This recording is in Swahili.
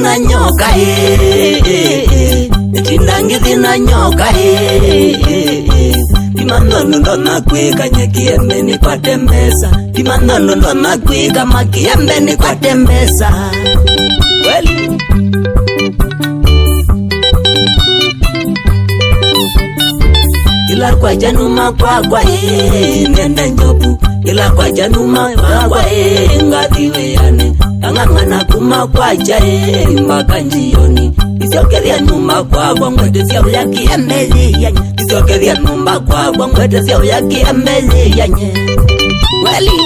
thina nyoka Chindangi thina nyoka Imanono ndo nakwika nyekiembe ni kwa tembesa Imanono ndo nakwika makiembe ni kwa tembesa Kweli Ila kwa januma kwa nende njobu Ila kwa januma kwa ngathiwe yane Angangana kuma kwa jae mbaka njioni Isiokeria nyumba kwa ngwete siya ya kiembeli yanye Isiokeria nyumba kwa ngwete siya ya kiembeli yanye Kweli